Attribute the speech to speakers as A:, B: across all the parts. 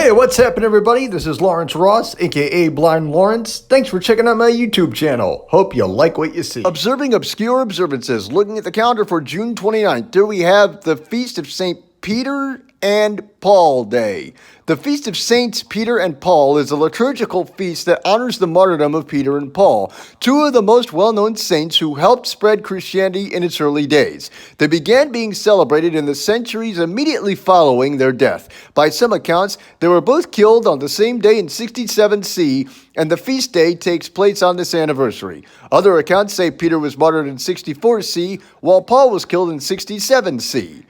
A: Hey, what's happening, everybody? This is Lawrence Ross, aka Blind Lawrence. Thanks for checking out my YouTube channel. Hope you like what you see. Observing obscure observances. Looking at the calendar for June 29th, here we have the Feast of St. Peter and Paul Day. The Feast of Saints Peter and Paul is a liturgical feast that honors the martyrdom of Peter and Paul, two of the most well-known saints who helped spread Christianity in its early days. They began being celebrated in the centuries immediately following their death. By some accounts, they were both killed on the same day in 67 CE, and the feast day takes place on this anniversary. Other accounts say Peter was martyred in 64 CE, while Paul was killed in 67 CE.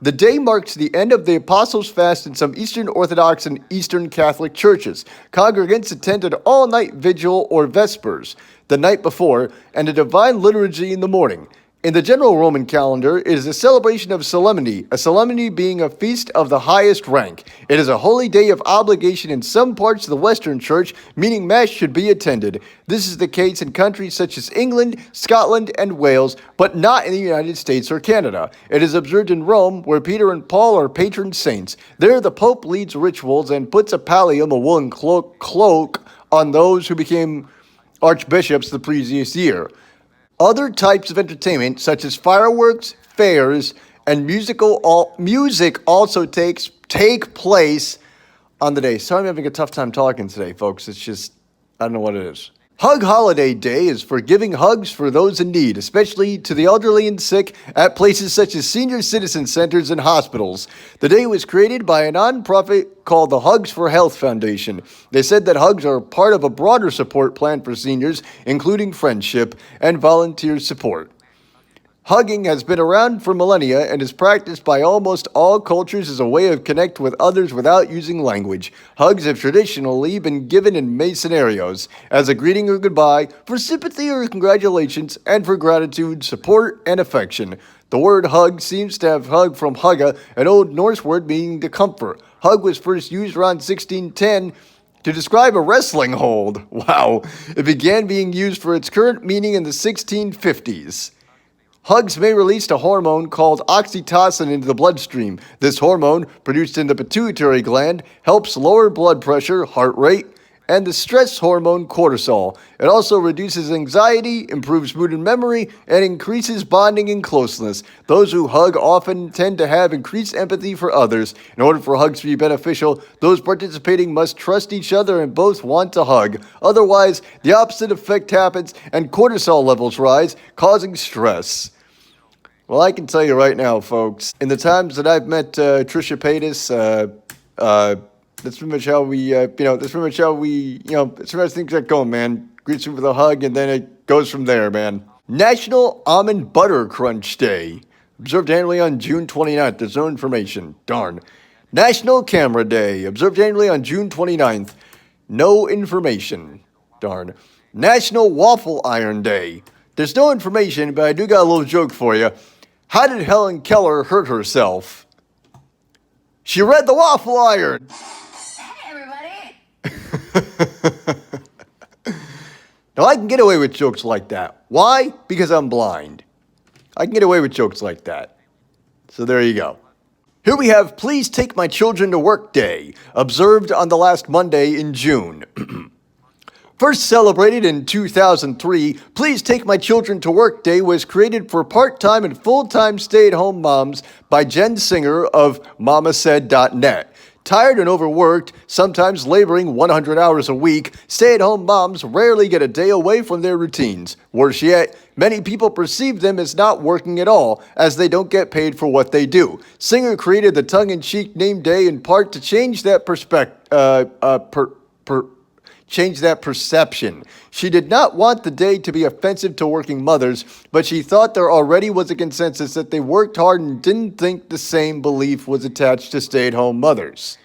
A: The day marks the end of the Apostles' Fast in some Eastern Orthodox and Eastern Catholic churches. Congregants attended all-night vigil or vespers the night before and a divine liturgy in the morning. In the general Roman calendar, it is a celebration of solemnity, a solemnity being a feast of the highest rank. It is a holy day of obligation in some parts of the Western Church, meaning Mass should be attended. This is the case in countries such as England, Scotland, and Wales, but not in the United States or Canada. It is observed in Rome, where Peter and Paul are patron saints. There, the Pope leads rituals and puts a pallium, a woolen cloak, on those who became archbishops the previous year. Other types of entertainment, such as fireworks, fairs, and music also take place on the day. Sorry, I'm having a tough time talking today, folks. It's just, I don't know what it is. Hug Holiday Day is for giving hugs for those in need, especially to the elderly and sick at places such as senior citizen centers and hospitals. The day was created by a nonprofit called the Hugs for Health Foundation. They said that hugs are part of a broader support plan for seniors, including friendship and volunteer support. Hugging has been around for millennia and is practiced by almost all cultures as a way of connect with others without using language. Hugs have traditionally been given in many scenarios, as a greeting or goodbye, for sympathy or congratulations, and for gratitude, support, and affection. The word hug seems to have hug from hugga, an old Norse word meaning to comfort. Hug was first used around 1610 to describe a wrestling hold. Wow. It began being used for its current meaning in the 1650s. Hugs may release a hormone called oxytocin into the bloodstream. This hormone, produced in the pituitary gland, helps lower blood pressure, heart rate, and the stress hormone cortisol. It also reduces anxiety, improves mood and memory, and increases bonding and closeness. Those who hug often tend to have increased empathy for others. In order for hugs to be beneficial, those participating must trust each other and both want to hug. Otherwise, the opposite effect happens and cortisol levels rise, causing stress. Well, I can tell you right now, folks, in the times that I've met Trisha Paytas, that's pretty much how that's pretty much things get going, man. Greets you with a hug, and then it goes from there, man. National Almond Butter Crunch Day, observed annually on June 29th. There's no information. Darn. National Camera Day, observed annually on June 29th. No information. Darn. National Waffle Iron Day. There's no information, but I do got a little joke for you. How did Helen Keller hurt herself? She read the waffle iron. Now, I can get away with jokes like that. Why? Because I'm blind. I can get away with jokes like that. So there you go. Here we have Please Take My Children to Work Day, observed on the last Monday in June. First celebrated in 2003, Please Take My Children to Work Day was created for part-time and full-time stay-at-home moms by Jen Singer of mamasaid.net. Tired and overworked, sometimes laboring 100 hours a week, stay-at-home moms rarely get a day away from their routines. Worse yet, many people perceive them as not working at all, as they don't get paid for what they do. Singer created the tongue-in-cheek name day in part to change that perception. She did not want the day to be offensive to working mothers, but she thought there already was a consensus that they worked hard and didn't think the same belief was attached to stay-at-home mothers.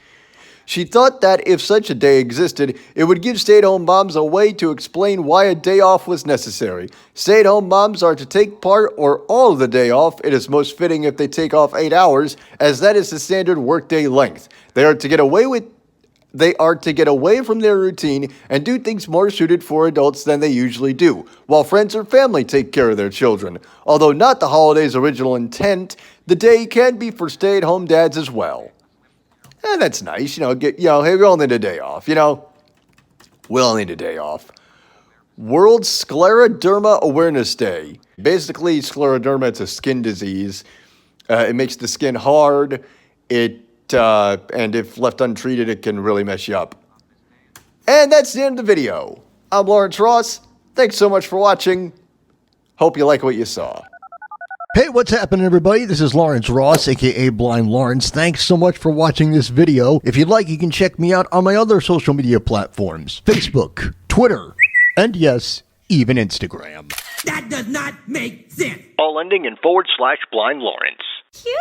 A: She thought that if such a day existed, it would give stay-at-home moms a way to explain why a day off was necessary. Stay-at-home moms are to take part or all of the day off. It is most fitting if they take off 8 hours, as that is the standard workday length. They are to get away from their routine and do things more suited for adults than they usually do, while friends or family take care of their children. Although not the holiday's original intent, the day can be for stay-at-home dads as well. And that's nice, hey, we all need a day off, we all need a day off. World Scleroderma Awareness Day. Basically, scleroderma, it's a skin disease. It makes the skin hard. And if left untreated, it can really mess you up. And that's the end of the video. I'm Lawrence Ross. Thanks so much for watching. Hope you like what you saw.
B: Hey, what's happening, everybody? This is Lawrence Ross, aka Blind Lawrence. Thanks so much for watching this video. If you'd like, you can check me out on my other social media platforms, Facebook, Twitter, and yes, even Instagram.
C: That does not make sense.
D: All ending in /Blind Lawrence.
C: Cute.